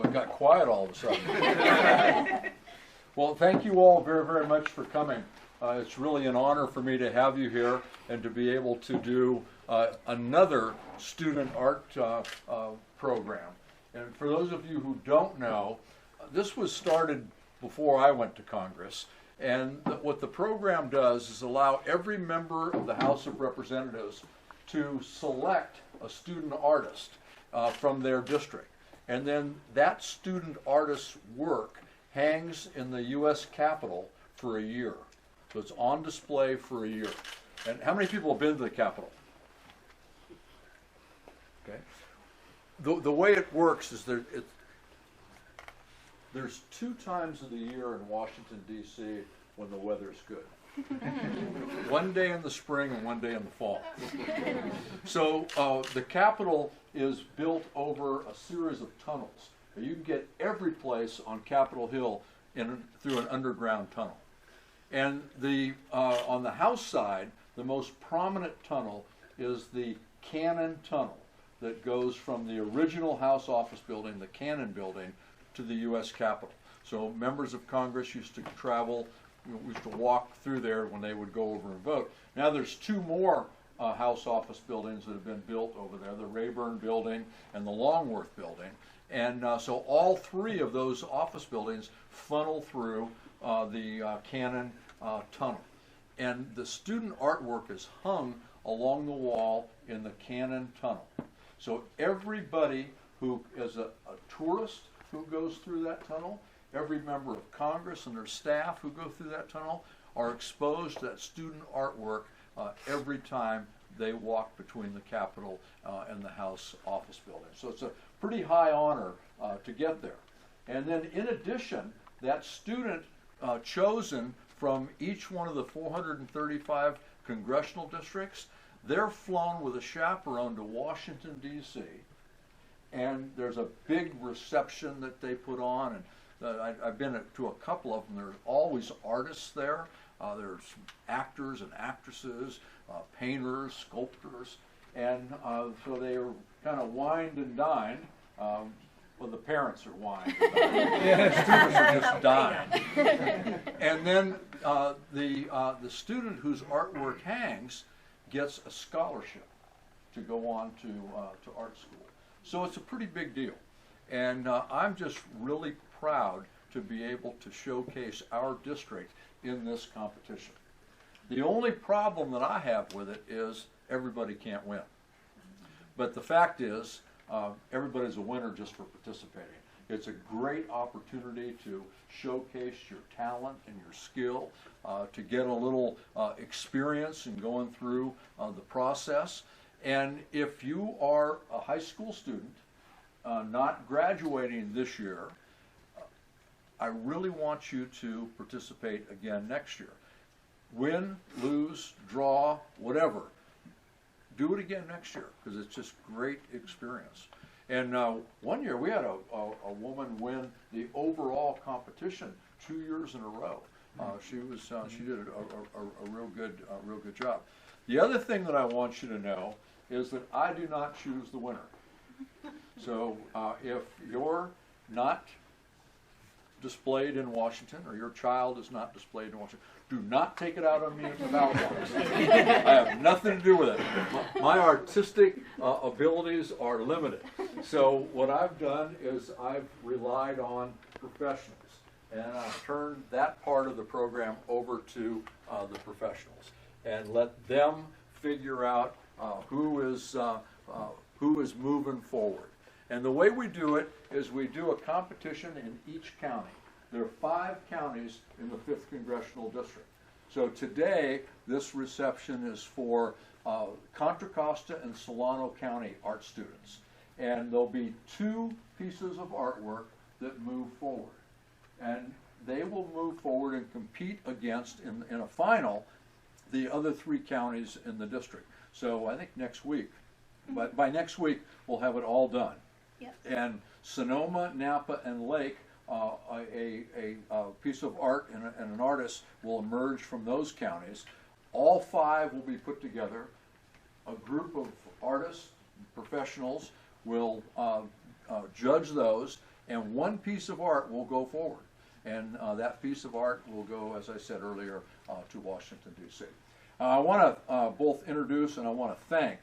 it got quiet all of a sudden. Well, thank you all very, very much for coming. It's really an honor for me to have you here and to be able to do another student art program. And for those of you who don't know, this was started before I went to Congress. And what the program does is allow every member of the House of Representatives to select a student artist from their district. And then that student artist's work hangs in the U.S. Capitol for a year. So it's on display for a year. And how many people have been to the Capitol? Okay. The way it works is there's 2 times of the year in Washington, D.C. when the weather's good. One day in the spring and one day in the fall. So the Capitol is built over a series of tunnels. You can get every place on Capitol Hill through an underground tunnel. And on the House side, the most prominent tunnel is the Cannon Tunnel that goes from the original House office building, the Cannon building, to the U.S. Capitol. So members of Congress used to travel, we used to walk through there when they would go over and vote. Now there's 2 more House office buildings that have been built over there, the Rayburn building and the Longworth building. And so all 3 of those office buildings funnel through the Cannon Tunnel. And the student artwork is hung along the wall in the Cannon Tunnel. So everybody who is a tourist who goes through that tunnel, every member of Congress and their staff who go through that tunnel are exposed to that student artwork every time they walk between the Capitol and the House office building. So it's a pretty high honor to get there. And then in addition, that student chosen from each one of the 435 congressional districts, they're flown with a chaperone to Washington, D.C., and there's a big reception that they put on, and I've been to a couple of them. There's always artists there. There's actors and actresses, painters, sculptors, and so they are kind of wined and dined. Well, the parents are wined and dined. The students are just dined. And then the student whose artwork hangs gets a scholarship to go on to art school. So it's a pretty big deal. And I'm just really proud to be able to showcase our district in this competition. The only problem that I have with it is everybody can't win. But the fact is, everybody's a winner just for participating. It's a great opportunity to showcase your talent and your skill, to get a little experience in going through the process. And if you are a high school student, not graduating this year, I really want you to participate again next year. Win, lose, draw, whatever. Do it again next year, because it's just great experience. And one year we had a woman win the overall competition 2 years in a row. She did a real good job. The other thing that I want you to know is that I do not choose the winner. So if you're not displayed in Washington, or your child is not displayed in Washington, do not take it out on me at the ballot box. I have nothing to do with it. My artistic abilities are limited. So what I've done is I've relied on professionals, and I've turned that part of the program over to the professionals and let them figure out who is moving forward. And the way we do it is we do a competition in each county. There are 5 counties in the 5th Congressional District. So today, this reception is for Contra Costa and Solano County art students. And there'll be 2 pieces of artwork that move forward. And they will move forward and compete against, in a final, the other 3 counties in the district. So I think next week, but by next week, we'll have it all done. Yep. And Sonoma, Napa, and Lake, a piece of art and an artist will emerge from those counties. All 5 will be put together. A group of artists, professionals, will judge those, and one piece of art will go forward. And that piece of art will go, as I said earlier, to Washington, D.C. I want to both introduce and I want to thank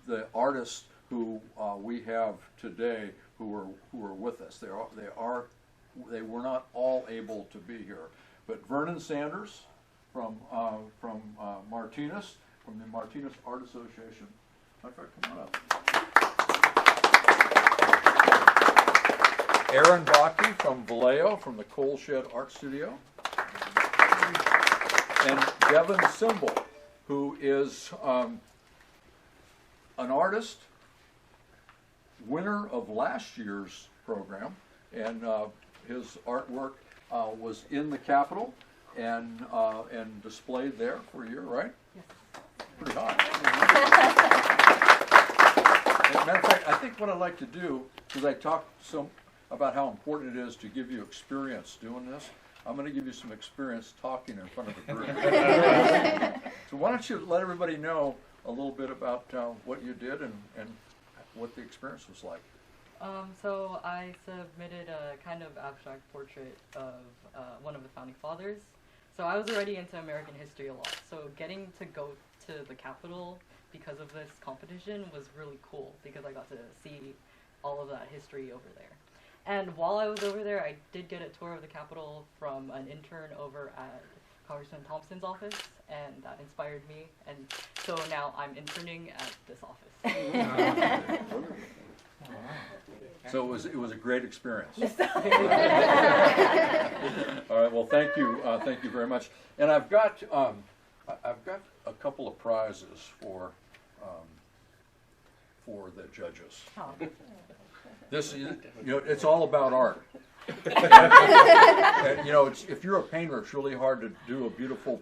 the artists who we have today who are with us. They were not all able to be here, but Vernon Sanders from Martinez, from the Martinez Art Association. Matter of fact, come on up. Aaron Bakke from Vallejo, from the Coal Shed Art Studio. And Devin Simbel, who is an artist, winner of last year's program, and his artwork was in the Capitol and displayed there for a year, right? Yes. Pretty hot. As a matter of fact, I think what I'd like to do, because I talked about how important it is to give you experience doing this, I'm going to give you some experience talking in front of a group. So why don't you let everybody know a little bit about what you did and what the experience was like. So I submitted a kind of abstract portrait of one of the founding fathers. So I was already into American history a lot. So getting to go to the Capitol because of this competition was really cool because I got to see all of that history over there. And while I was over there, I did get a tour of the Capitol from an intern over at Congressman Thompson's office, and that inspired me. And so now I'm interning at this office. So it was a great experience. All right. Well, thank you very much. And I've got a couple of prizes for the judges. Oh. This, it's all about art. And, if you're a painter, it's really hard to do a beautiful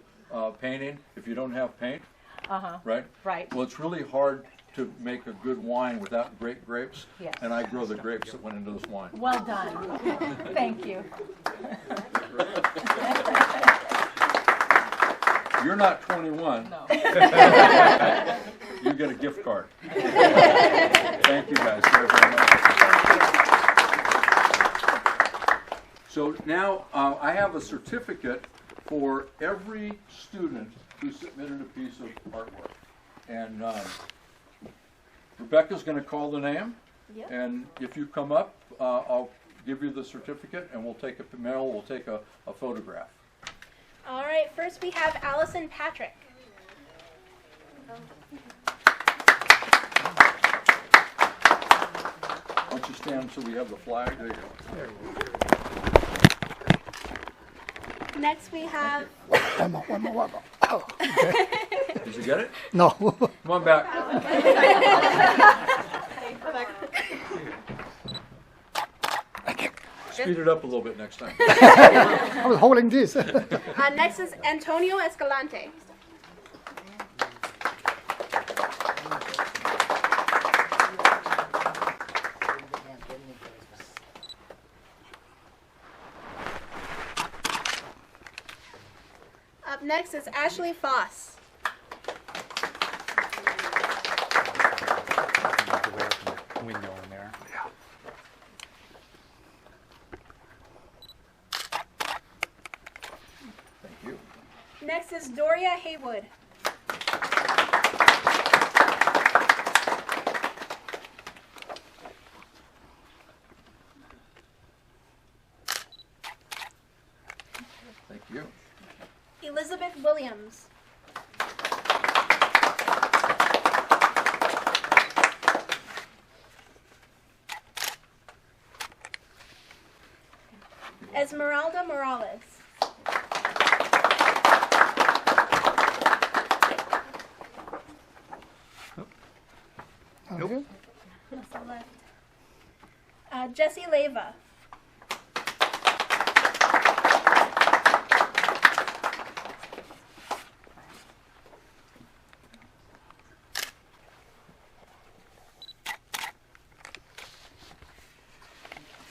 painting if you don't have paint. Right? Right. Well, it's really hard to make a good wine without great grapes. Yes. And I grow the grapes that went into this wine. Well done. Thank you. You're not 21. No. You get a gift card. Thank you guys very, very much. So now I have a certificate for every student who submitted a piece of artwork. And Rebecca's going to call the name. Yep. And if you come up, I'll give you the certificate and we'll take a photograph. All right, first we have Allison Patrick. Why don't you stand so we have the flag? There you go. Next we have One more. Oh. Did you get it? No. Come on back. Speed it up a little bit next time. I was holding this. next is Antonio Escalante. Up next is Ashley Foss. Window in there. Thank you. Next is Doria Haywood. Thank you. Elizabeth Williams. Esmeralda Morales. Nope. That's the left. Jesse Leva.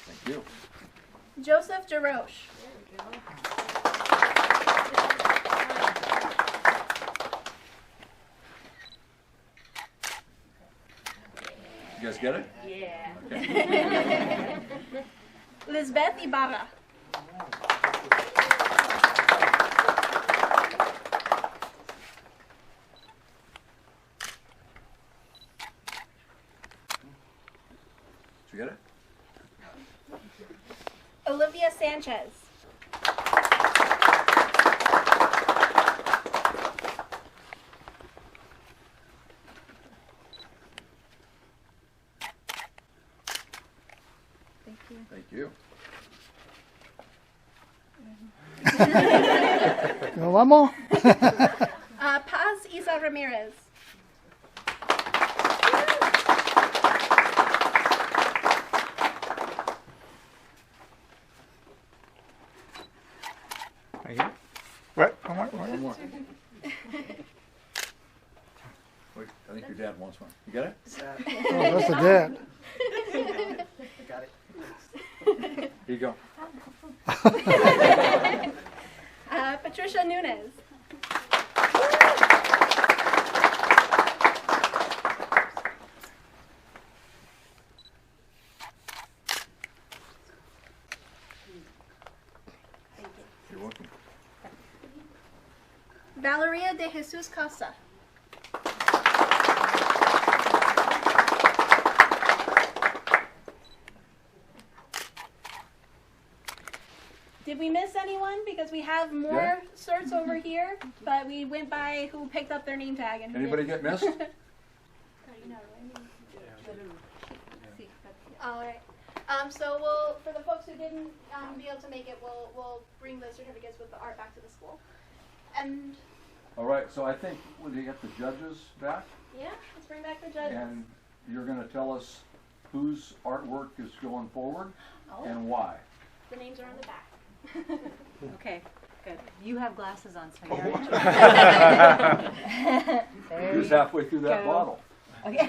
Thank you. Joseph Jaroche. You guys get it? Yeah. Okay. Lisbeth Ibarra. Did you get it? Olivia Sanchez. Thank you. Go one more. Paz Isa Ramirez. Right here? What? One more? One more. Wait, I think your dad wants one. You got it? Oh, that's the dad. Here you go. Patricia Nunez. You're welcome. Valeria de Jesus Costa. Did we miss anyone? Because we have more certs over here, but we went by who picked up their name tag and who Anybody didn't. get missed? All right. So we'll, for the folks who didn't be able to make it, we'll bring the certificates with the art back to the school. And All right, so I think when you get the judges back, yeah, let's bring back the judges. and you're going to tell us whose artwork is going forward Oh, and why. the names are on the back. Okay, good. You have glasses on, so Oh. you're there. Who's halfway through that go. bottle? Okay.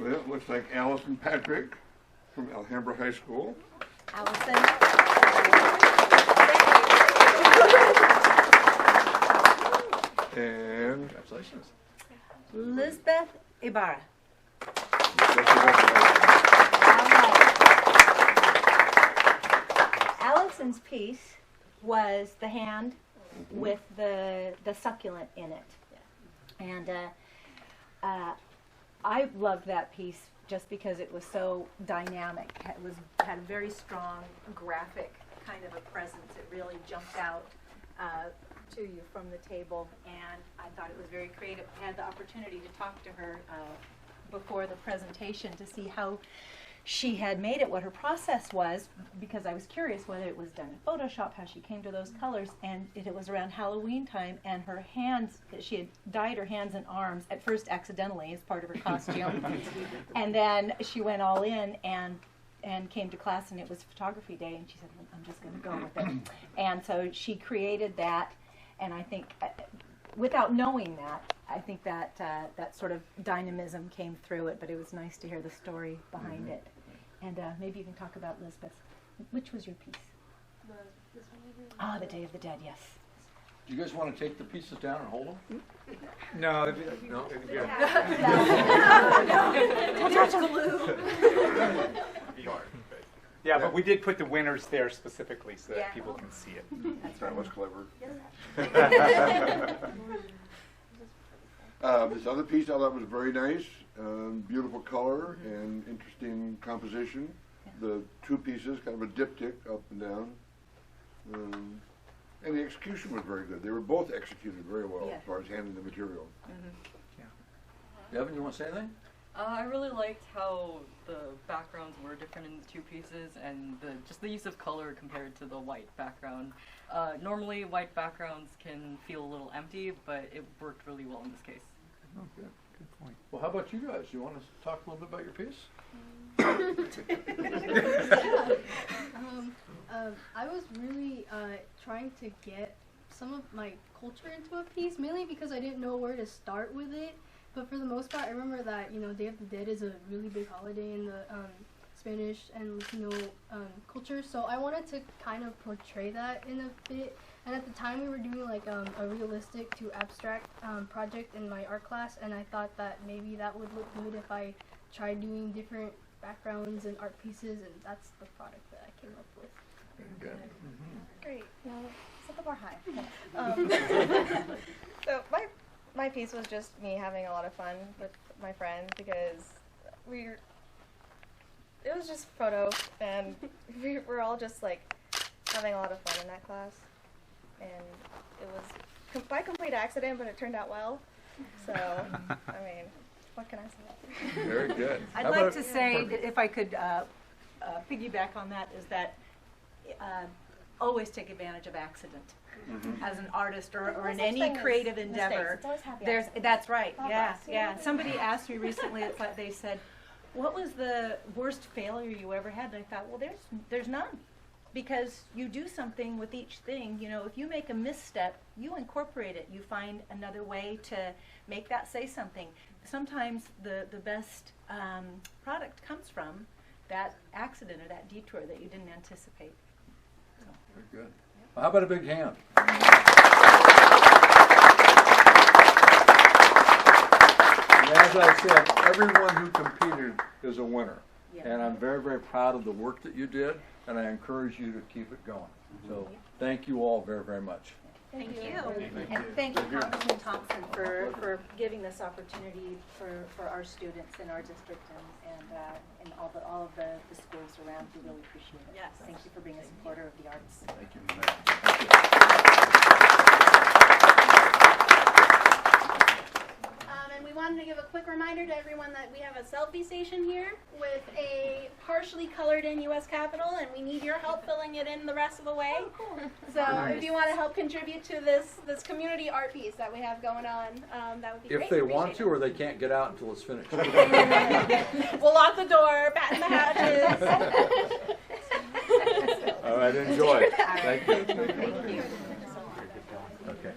Well, it looks like Allison Patrick from Alhambra High School. Allison. And Congratulations. Lisbeth Ibarra. Allison's piece was the hand with the succulent in it. And I loved that piece just because it was so dynamic. Had a very strong graphic kind of a presence. It really jumped out to you from the table, and I thought it was very creative. I had the opportunity to talk to her before the presentation to see how she had made it, what her process was, because I was curious whether it was done in Photoshop, how she came to those colors, and it was around Halloween time, and her hands, she had dyed her hands and arms, at first accidentally as part of her costume, and then she went all in and came to class, and it was photography day, and she said, I'm just going to go with it. And so she created that, and I think, without knowing that, I think that that sort of dynamism came through it, but it was nice to hear the story behind it. And maybe you can talk about Lisbeth. Which was your piece? Ah, the Day of the Dead, yes. Do you guys want to take the pieces down and hold them? No, No? yeah, but we did put the winners there specifically so that Yeah. people can see it. that was clever. This other piece I thought was very nice. Beautiful color and interesting composition. The two pieces, kind of a diptych up and down. And the execution was very good. They were both executed very well Yeah. as far as handling the material. Devin, you want to say anything? I really liked how the backgrounds were different in the two pieces, and just the use of color compared to the white background. Normally, white backgrounds can feel a little empty, but it worked really well in this case. Oh, good. Good point. Well, how about you guys? You want to talk a little bit about your piece? I was really trying to get some of my culture into a piece, mainly because I didn't know where to start with it. But for the most part, I remember that, Day of the Dead is a really big holiday in the Spanish and Latino culture. So I wanted to kind of portray that in a bit. And at the time, we were doing like a realistic to abstract project in my art class, and I thought that maybe that would look good if I tried doing different backgrounds and art pieces, and that's the product that I came up with. Very good. Great. Well, set the bar high. So my piece was just me having a lot of fun with my friends because it was just photo, and we were all just like having a lot of fun in that class, and it was by complete accident, but it turned out well. So I mean, what can I say? Very good. I'd How like about- to say, that if I could piggyback on that, is that always take advantage of accident. As an artist or in any creative endeavor. That's right, yeah. Somebody asked me recently, they said, what was the worst failure you ever had? And I thought, well, there's none. Because you do something with each thing, you know, if you make a misstep, you incorporate it. You find another way to make that say something. Sometimes the best product comes from that accident or that detour that you didn't anticipate. Very good. Well, how about a big hand? And as I said, everyone who competed is a winner. Yeah. And I'm very, very proud of the work that you did, and I encourage you to keep it going. So thank you all very, very much. Thank you. And thank you, Congressman Thompson, for giving this opportunity for our students in our district and all of the schools around. We really appreciate it. Yes. Thank you for being a supporter of the arts. Thank you. And we wanted to give a quick reminder to everyone that we have a selfie station here with a partially colored in U.S. Capitol, and we need your help filling it in the rest of the way. So if you want to help contribute to this community art piece that we have going on, that would be great. If they want to, or they can't get out until it's finished. We'll lock the door, batten the hatches. All right, enjoy. Thank you. Thank you. Okay.